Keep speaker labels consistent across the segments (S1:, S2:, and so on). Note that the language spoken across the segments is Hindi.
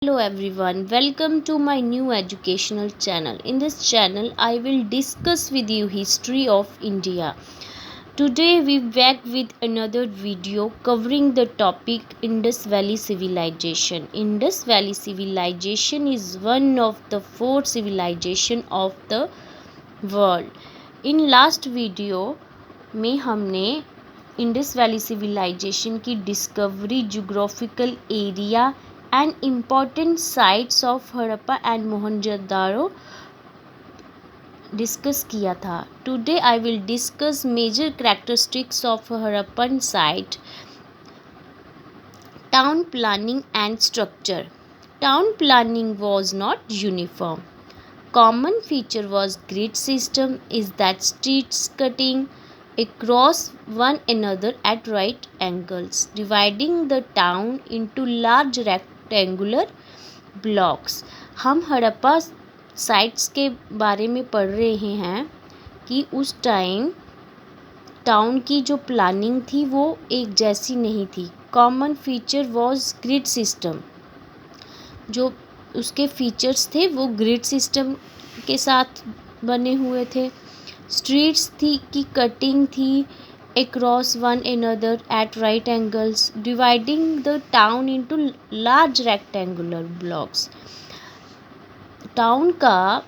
S1: Hello everyone, welcome to my new educational channel. In this channel, I will discuss with you history of India. Today we back with another video covering the topic Indus Valley Civilization. Indus Valley Civilization is one of the four civilization of the world. In last video में हमने इंडस वैली सिविलाइजेशन की discovery, geographical area and important sites of Harappa and Mohenjodaro discuss किया था. Today I will discuss major characteristics of Harappan site. Town planning and structure. Town planning was not uniform. Common feature was grid system is that streets cutting across one another at right angles, dividing the town into large rectangular blocks. हम हड़प्पा साइट्स के बारे में पढ़ रहे हैं कि उस टाइम टाउन की जो प्लानिंग थी वो एक जैसी नहीं थी. Common feature was grid system. जो उसके फीचर्स थे वो ग्रिड सिस्टम के साथ बने हुए थे. स्ट्रीट्स थी की कटिंग थी across one another at right angles, dividing the town into large rectangular blocks. Town का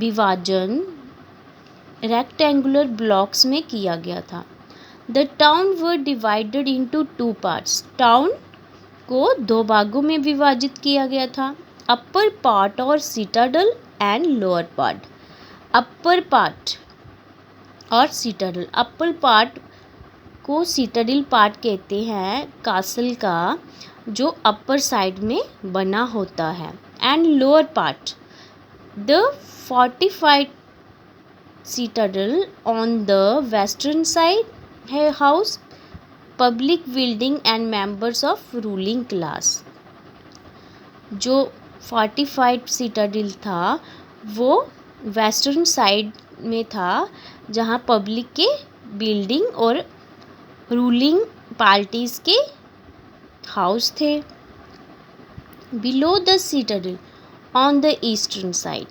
S1: विभाजन रेक्टेंगुलर ब्लॉक्स में किया गया था. The town were divided into two parts. Town को दो भागों में विभाजित किया गया था. अपर पार्ट और citadel and lower part. Upper part और सिटाडल. अपर पार्ट को सिटाडल पार्ट कहते हैं, कासल का जो अपर साइड में बना होता है. And lower part the fortified citadel on the western side है house public building and members of ruling class. जो फोर्टिफाइड सिटाडल था वो वेस्टर्न साइड में था जहाँ पब्लिक के बिल्डिंग और रूलिंग पार्टीज के हाउस थे. Below the citadel on the eastern side.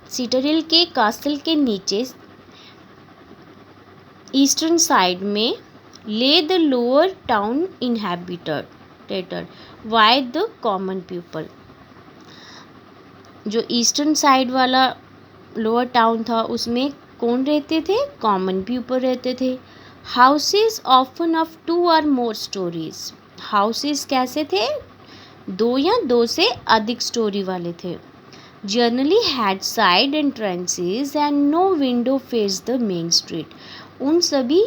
S1: Citadel के कासल के नीचे ईस्टर्न साइड में ले the lower town inhabited by the common people. जो ईस्टर्न साइड वाला लोअर टाउन था उसमें कौन रहते थे? कॉमन पीपल रहते थे. हाउसेस ऑफन ऑफ टू और मोर स्टोरीज. हाउसेस कैसे थे? दो या दो से अधिक स्टोरी वाले थे. Generally had side entrances and no window face the main street. उन सभी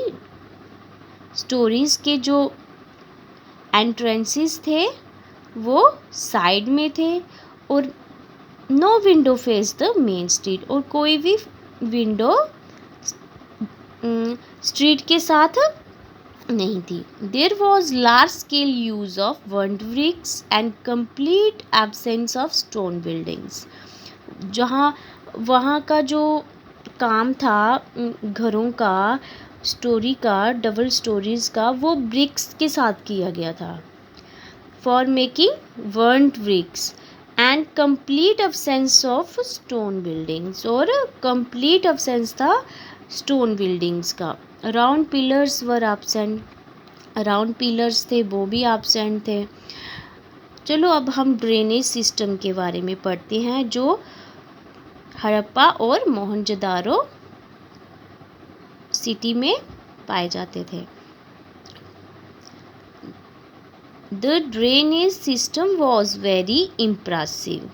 S1: स्टोरीज के जो एंट्रेंसेस थे वो साइड में थे और no window face the main street. और कोई भी विंडो स्ट्रीट के साथ नहीं थी. There was large scale use of burned bricks and complete absence of stone buildings. जहाँ वहाँ का जो काम था घरों का, स्टोरी का, डबल स्टोरीज का, वो ब्रिक्स के साथ किया गया था. For making burned bricks and complete absence of stone buildings. और कंप्लीट अब्सेंस था स्टोन बिल्डिंग्स का. Round pillars were absent. Round pillars थे वो भी एब्सेंट थे. चलो अब हम ड्रेनेज सिस्टम के बारे में पढ़ते हैं जो हड़प्पा और मोहनजोदारो सिटी में पाए जाते थे. The drainage system was very impressive.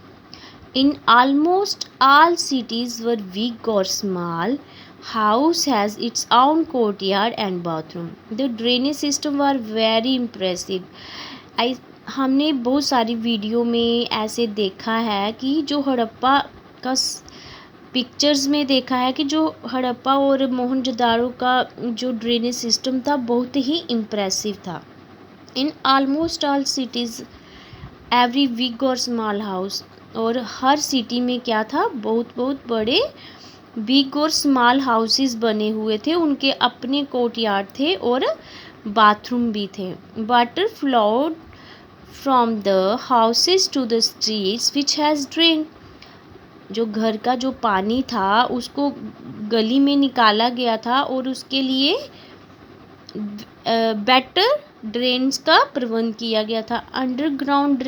S1: In almost all cities were big or small, house has its own courtyard and bathroom. The drainage system were very impressive. हमने बहुत सारी वीडियो में ऐसे देखा है कि जो हड़प्पा का पिक्चर्स में देखा है कि जो हड़प्पा और मोहनजोदारो का जो ड्रेनेज सिस्टम था बहुत ही इम्प्रेसिव था. In almost all cities every big और स्मॉल हाउस. और हर सिटी में क्या था? बहुत बहुत बड़े बिग और स्मॉल हाउसेस बने हुए थे. उनके अपने कोर्टयार्ड थे और बाथरूम भी थे. Water flowed from the houses to the streets which has drained. जो घर का जो पानी था उसको गली में निकाला गया था और उसके लिए बेटर ड्रेन्स का प्रबंध किया गया था. अंडरग्राउंड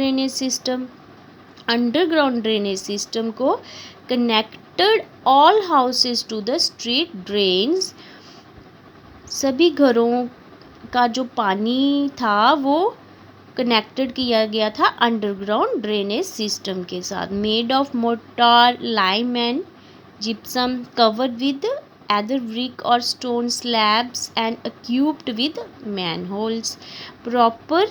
S1: ड्रेनेज सिस्टम को connected all houses to the street drains. सभी घरों का जो पानी था वो कनेक्टेड किया गया था अंडरग्राउंड ड्रेनेज सिस्टम के साथ. Made of mortar, lime and gypsum, covered with either brick or stone slabs and equipped with manholes. Proper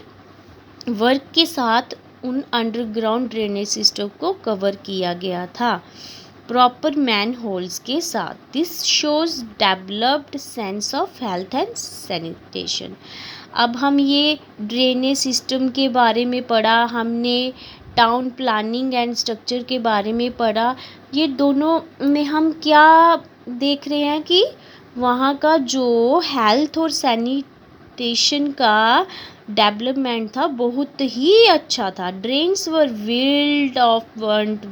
S1: work के साथ उन अंडरग्राउंड ड्रेनेज सिस्टम को कवर किया गया था प्रॉपर मैन होल्स के साथ. This shows developed sense of health and sanitation. अब हम ये ड्रेनेज सिस्टम के बारे में पढ़ा, हमने टाउन प्लानिंग एंड स्ट्रक्चर के बारे में पढ़ा. ये दोनों में हम क्या देख रहे हैं कि वहाँ का जो हेल्थ और सैनिटेशन का डेवलपमेंट था बहुत ही अच्छा था. Drains were built of burned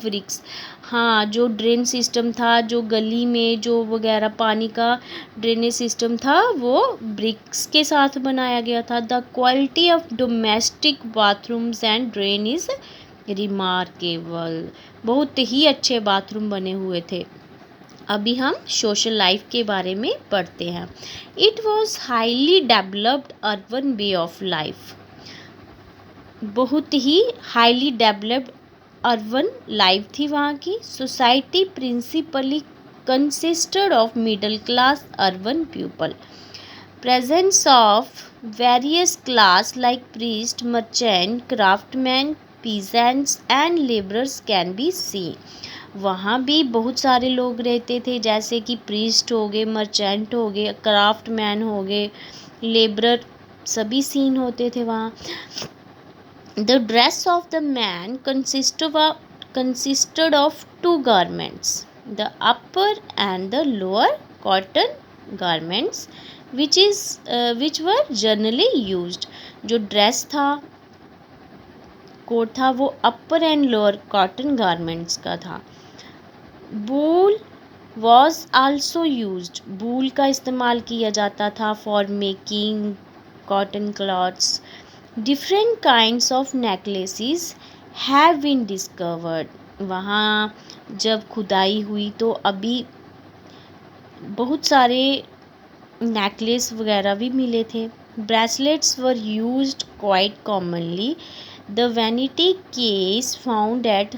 S1: bricks. हाँ, जो ड्रेन सिस्टम था, जो गली में जो वगैरह पानी का ड्रेनेज सिस्टम था वो ब्रिक्स के साथ बनाया गया था. The quality of domestic bathrooms and drain is remarkable. बहुत ही अच्छे बाथरूम बने हुए थे. अभी हम सोशल लाइफ के बारे में पढ़ते हैं. It was highly developed urban way of life. बहुत ही हाईली डेवलप्ड अर्बन लाइफ थी वहाँ की. Society principally consisted of middle class urban people. Presence of various class like priest, merchant, craftsman, peasants and laborers can be seen. वहाँ भी बहुत सारे लोग रहते थे जैसे कि प्रीस्ट हो गए, मर्चेंट हो गए, क्राफ्टमैन हो गए, लेबरर सभी सीन होते थे वहाँ. The dress of the man consisted of two garments, the upper and the lower cotton garments which were generally used. जो ड्रेस था, कोट था, वो upper and lower cotton garments का था. Wool was also used. Wool का इस्तेमाल किया जाता था for making cotton clothes. Different kinds of necklaces have been discovered. वहाँ जब खुदाई हुई तो अभी बहुत सारे नेकलेस वगैरह भी मिले थे. Bracelets were used quite commonly. The vanity case found at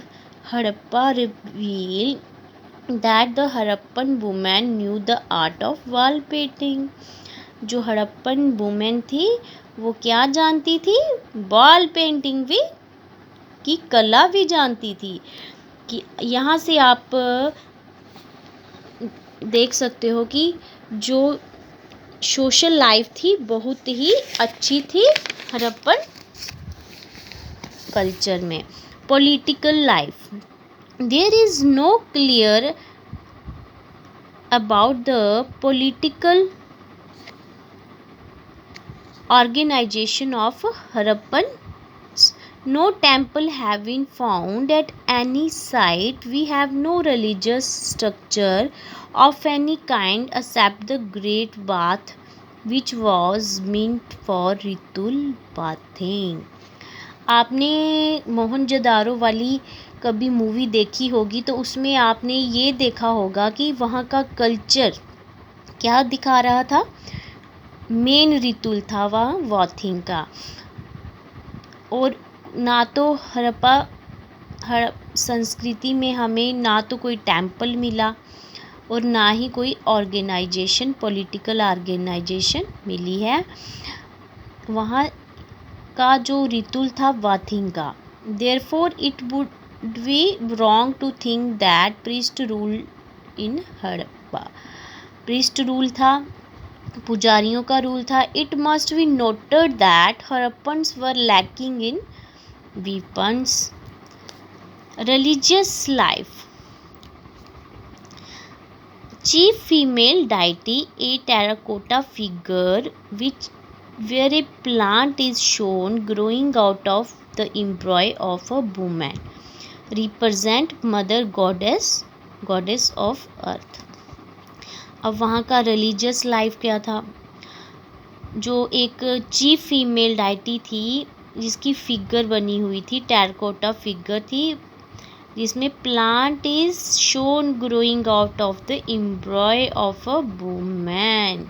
S1: Harappa revealed that the Harappan woman knew the art of wall painting. जो हड़प्पन वुमेन थी वो क्या जानती थी? वॉल पेंटिंग भी की कला भी जानती थी. कि यहाँ से आप देख सकते हो कि जो सोशल लाइफ थी बहुत ही अच्छी थी हड़प्पन कल्चर में. Political life. There is no clear about the political organization of Harappan. No temple have been found at any site. We have no religious structure of any kind except the great bath which was meant for ritual bathing. आपने मोहनजोदारो वाली कभी मूवी देखी होगी तो उसमें आपने ये देखा होगा कि वहाँ का कल्चर क्या दिखा रहा था. मेन रितुल था वहाँ बाथिंग का. और ना तो हड़प्पा संस्कृति में हमें ना तो कोई टेम्पल मिला और ना ही कोई ऑर्गेनाइजेशन, पॉलिटिकल ऑर्गेनाइजेशन मिली है. वहाँ का जो रितुल था बाथिंग का. Therefore it would be wrong to think that priest rule in Harappa. Priest rule था, पुजारियों का रूल था. It must be noted that Harappans were lacking in weapons. Religious life. Chief female deity, a terracotta figure which where a plant is shown growing out of the embryo of a woman, represent mother goddess of earth. अब वहाँ का रिलीजियस लाइफ क्या था, जो एक चीफ फीमेल डाइटी थी जिसकी फिगर बनी हुई थी, टेराकोटा फिगर थी, जिसमें plant is shown growing out of the embryo of a woman,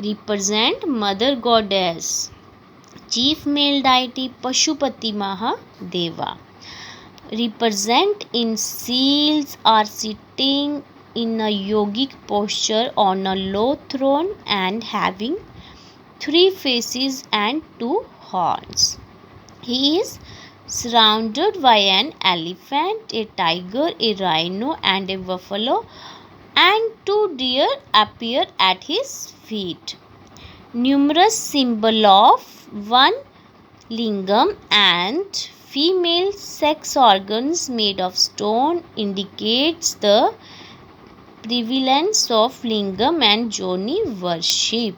S1: represent mother goddess, chief male deity Pashupati Mahadeva, represent in seals are sitting in a yogic posture on a low throne and having 3 faces and 2 horns. He is surrounded by an elephant, a tiger, a rhino and a buffalo, and 2 deer appear at his feet. Numerous symbol of one lingam and female sex organs made of stone indicates the prevalence of lingam and yoni worship.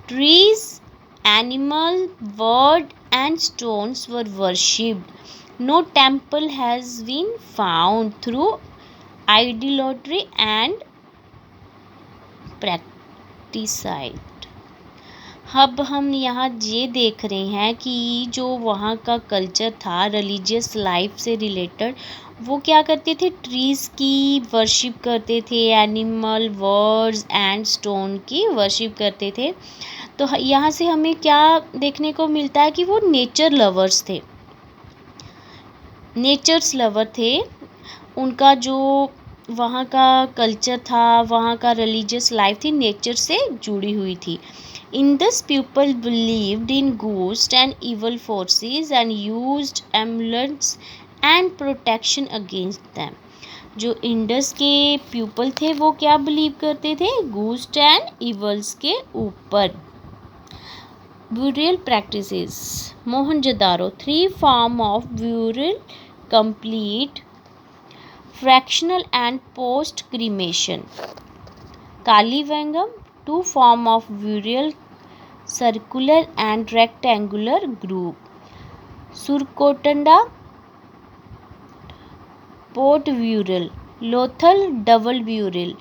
S1: Trees, animal, bird and stones were worshipped. No temple has been found through idolatry and practicide. अब हम यहाँ ये देख रहे हैं कि जो वहाँ का कल्चर था रिलीजियस लाइफ से रिलेटेड, वो क्या करते थे, ट्रीज़ की वर्शिप करते थे, एनिमल, बर्ड्स एंड स्टोन की वर्शिप करते थे। तो यहाँ से हमें क्या देखने को मिलता है कि वो नेचर लवर्स थे, नेचर्स लवर थे। उनका जो वहाँ का कल्चर था, वहाँ का रिलीजियस लाइफ थी, नेचर से जुड़ी हुई थी। In this, people believed in ghosts and evil forces and used amulets and protection against them. जो इंडस के पीपल थे वो क्या बिलीव करते थे, घोस्ट एंड इवल्स के ऊपर। Burial practices, Mohenjodaro 3 form of burial, complete, fractional and post cremation. Kalibangan 2 form of burial, circular and rectangular group. Surkotanda port burial, Lothal double burial.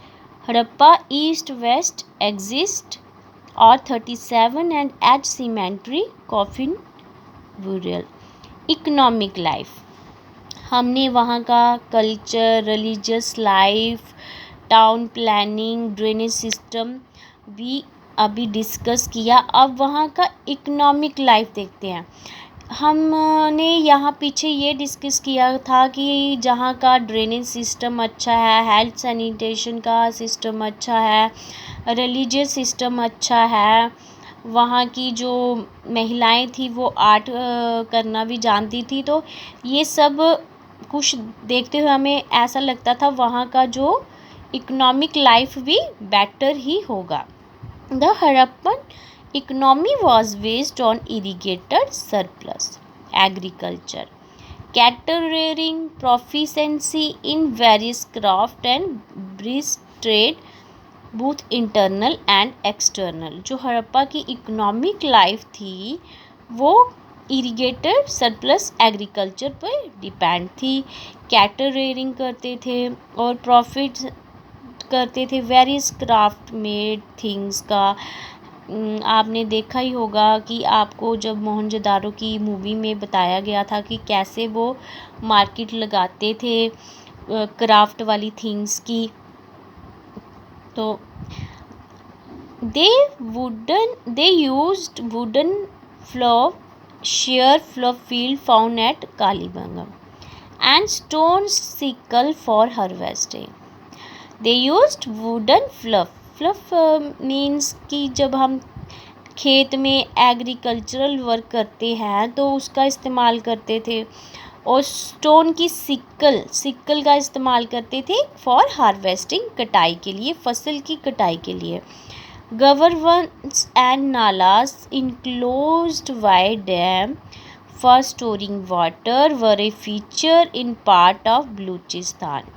S1: Harappa east west exist or 37 and H cemetery coffin burial. Economic life, हमने वहाँ का culture, religious life, town planning, drainage system भी अभी डिस्कस किया। अब वहाँ का इकोनॉमिक लाइफ देखते हैं। हमने यहाँ पीछे ये डिस्कस किया था कि जहाँ का ड्रेनेज सिस्टम अच्छा है, हेल्थ सैनिटेशन का सिस्टम अच्छा है, रिलीजियस सिस्टम अच्छा है, वहाँ की जो महिलाएं थी वो आर्ट करना भी जानती थी। तो ये सब कुछ देखते हुए हमें ऐसा लगता था वहाँ का जो इकोनॉमिक लाइफ भी बेटर ही होगा। The Harappan economy was based on irrigated surplus, agriculture, cattle rearing, proficiency in various craft and brisk trade, both internal and external. जो हड़प्पा की इकोनॉमिक लाइफ थी वो इरीगेटेड सरप्लस एग्रीकल्चर पर डिपेंड थी, कैटल रेयरिंग करते थे और प्रॉफिट करते थे, वेरियस क्राफ्ट मेड थिंग्स का। आपने देखा ही होगा कि आपको जब मोहनजोदारो की मूवी में बताया गया था कि कैसे वो मार्केट लगाते थे क्राफ्ट वाली थिंग्स की। तो they used wooden plough, shear plough field found at Kalibangan and stone sickle for harvesting. They used wooden plough. Means कि जब हम खेत में एग्रीकल्चरल वर्क करते हैं तो उसका इस्तेमाल करते थे, और स्टोन की सिक्कल का इस्तेमाल करते थे फॉर हार्वेस्टिंग, कटाई के लिए, फसल की कटाई के लिए। Governments and nalas enclosed by dam for storing water were a feature in part of Baluchistan.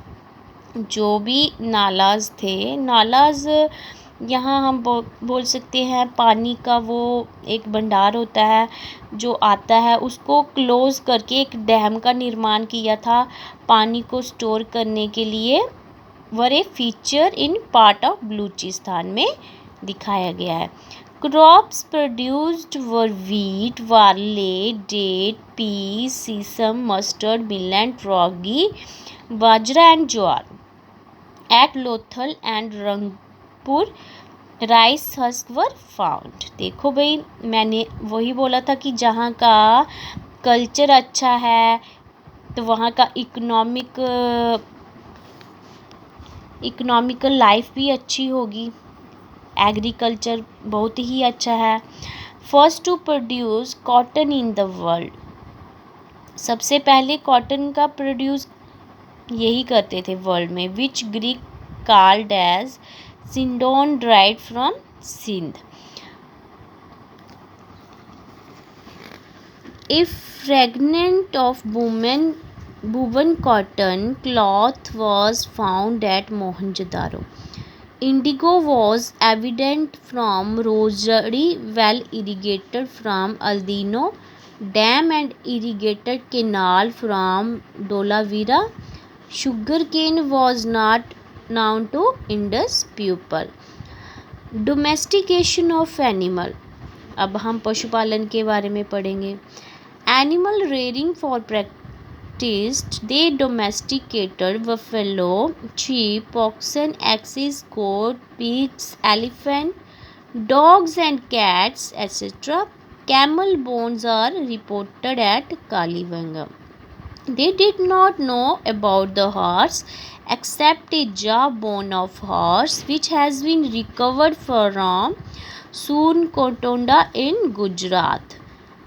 S1: जो भी नालाज थे, नालाज यहाँ हम बोल सकते हैं पानी का वो एक भंडार होता है जो आता है, उसको क्लोज करके एक डैम का निर्माण किया था पानी को स्टोर करने के लिए। Were a feature in part of Baluchistan में दिखाया गया है। Crops produced were wheat, barley, date, peas, sesame, mustard, millet, ragi, bajra and jowar. At Lothal and Rangpur rice husk were found. देखो भाई, मैंने वही बोला था कि जहाँ का कल्चर अच्छा है तो वहाँ का इकोनॉमिकल लाइफ भी अच्छी होगी। एग्रीकल्चर बहुत ही अच्छा है। First to produce cotton in the world, सबसे पहले कॉटन का प्रोड्यूस यही करते थे वर्ल्ड में। Which Greek called as sindon, derived from Sindh. A fragment of woven cotton cloth was found at Mohenjo-daro. Indigo was evident from Rosary well irrigated from Aldino Dam and irrigated canal from Dolavira. Sugarcane was not known to Indus people. Domestication of animal, अब हम पशुपालन के बारे में पढ़ेंगे। Animal rearing for practiced, they domesticated buffalo, sheep, oxen, asses, goat, pigs, elephant, dogs and cats, etc. Camel bones are reported at Kalibangam. They did not know about the horse except a jawbone of horse which has been recovered from Soonkotonda in Gujarat.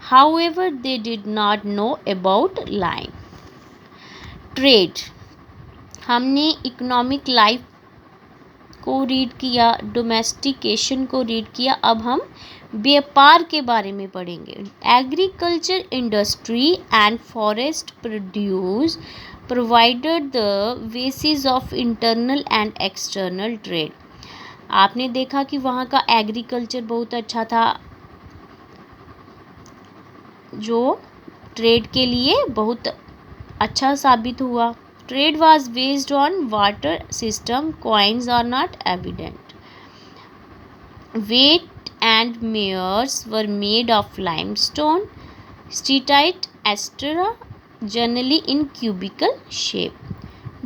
S1: However, they did not know about lion. Trade, हमने इकोनॉमिक लाइफ को रीड किया, डोमेस्टिकेशन को रीड किया। अब हम व्यापार के बारे में पढ़ेंगे। Agriculture industry and forest produce provided the basis of internal and external trade. आपने देखा कि वहाँ का एग्रीकल्चर बहुत अच्छा था जो ट्रेड के लिए बहुत अच्छा साबित हुआ। Trade was based on water system, coins are not evident. Weight and measures were made of limestone, steatite, etc., generally in cubical shape.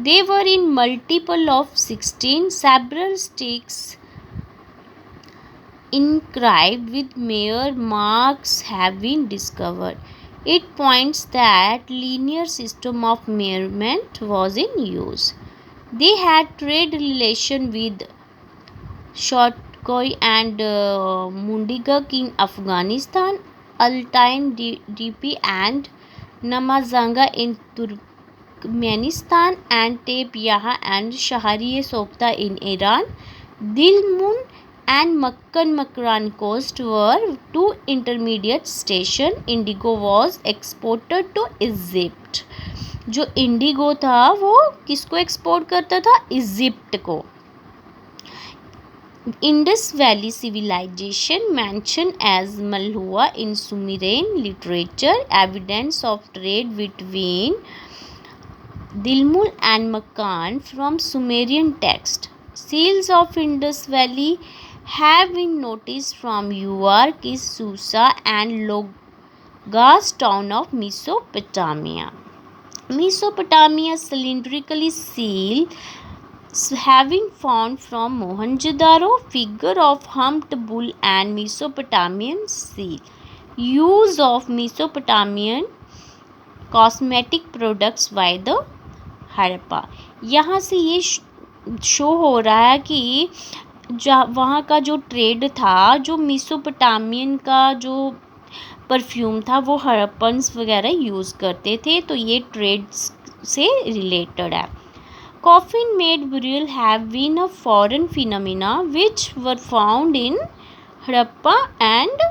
S1: They were in multiple of 16, several sticks inscribed with measure marks have been discovered. It points that linear system of measurement was in use. They had trade relation with Shotkoi and Mundigak in Afghanistan, Altain DP and Namazanga in Turkmenistan, and Tep Yaha and Shahri-e-Softa in Iran. Dilmun and Makkan Makran coast were two intermediate station. Indigo was exported to Egypt. जो इंडिगो था वो किसको एक्सपोर्ट करता था? इजिप्ट को। Indus valley civilisation mention as Meluhha in Sumerian literature, evidence of trade between Dilmun and Makan from Sumerian text. Seals of Indus Valley have been noticed from Ur, Susa and Logos town of Mesopotamia. Mesopotamia cylindrically seals have been found from Mohenjo-daro. Figure of humped bull and Mesopotamian seal. Use of Mesopotamian cosmetic products by the Harappa. यहाँ से ये शो हो रहा है कि वहाँ का जो ट्रेड था, जो मेसोपोटामियन का जो परफ्यूम था वो हड़प्पन्स वगैरह यूज़ करते थे, तो ये ट्रेड से रिलेटेड है. Coffin made burial have been a foreign phenomena which were found in Harappa and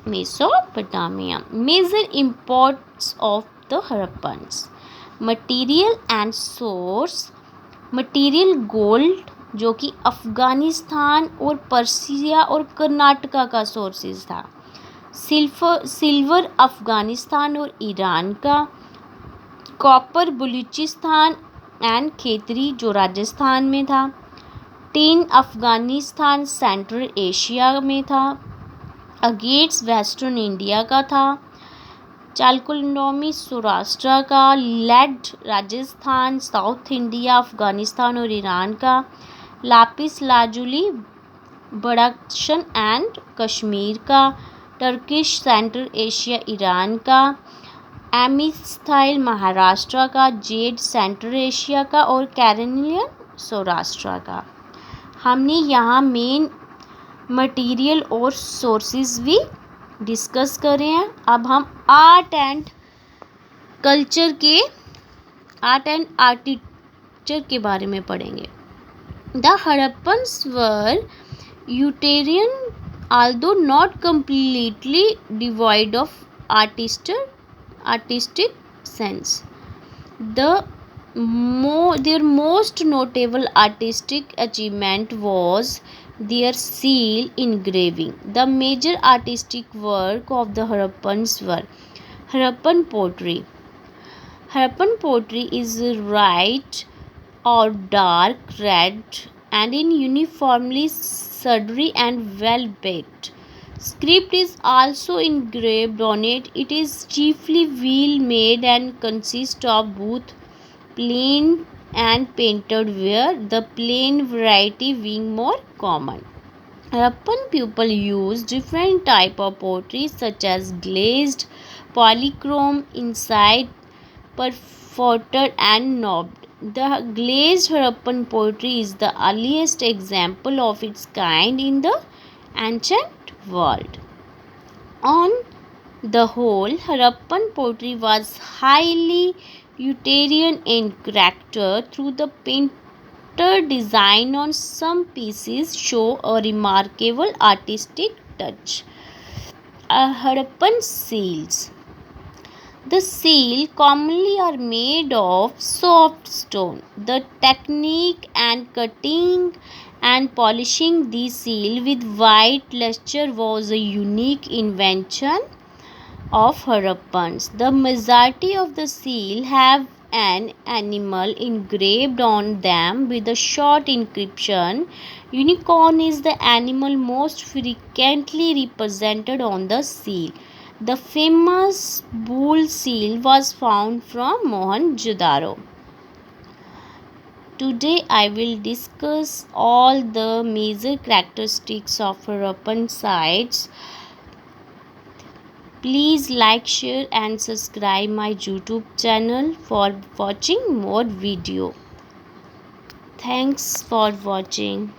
S1: Mesopotamia. Major imports of the Harappans. Material and source. Material gold जो कि अफ़गानिस्तान और पर्सिया और कर्नाटका का सोर्सेज था। सिल्वर अफ़गानिस्तान और ईरान का, कॉपर बलूचिस्तान एंड खेतरी जो राजस्थान में था, टिन अफ़गानिस्तान सेंट्रल एशिया में था, अगेट्स वेस्टर्न इंडिया का था, चालकुलडोमी सौराष्ट्र का, lead Rajasthan, south India, Afghanistan और ईरान का, lapis lazuli Badakhshan and Kashmir का, टर्किश सेंट्रल एशिया ईरान का, एमिस्थाइल महाराष्ट्र का, जेड सेंट्रल एशिया का और कैरेनियन सौराष्ट्र का। हमने यहाँ मेन मटेरियल और सोर्सेज भी डिस्कस करे हैं। अब हम आर्ट एंड आर्किटेक्चर के बारे में पढ़ेंगे। The Harappans were utilitarian although not completely devoid of artistic sense. Their most notable artistic achievement was their seal engraving. The major artistic work of the Harappans were Harappan pottery. Harappan pottery is white or dark red and in uniformly sturdy and well baked. Script is also engraved on it. It is chiefly wheel made and consists of both plain and painted ware, the plain variety being more common. Harappan people use different type of pottery such as glazed, polychrome, inside, perforated and knobbed. The glazed Harappan pottery is the earliest example of its kind in the ancient world. On the whole, Harappan pottery was highly utilitarian in character, through the painted design on some pieces show a remarkable artistic touch. Harappan seals. The seal commonly are made of soft stone. The technique and cutting and polishing the seal with white luster was a unique invention of Harappans. The majority of the seal have an animal engraved on them with a short inscription. Unicorn is the animal most frequently represented on the seal. The famous bull seal was found from Mohenjo-daro. Today I will discuss all the major characteristics of Harappan sites. Please like, share and subscribe my YouTube channel for watching more video. Thanks for watching.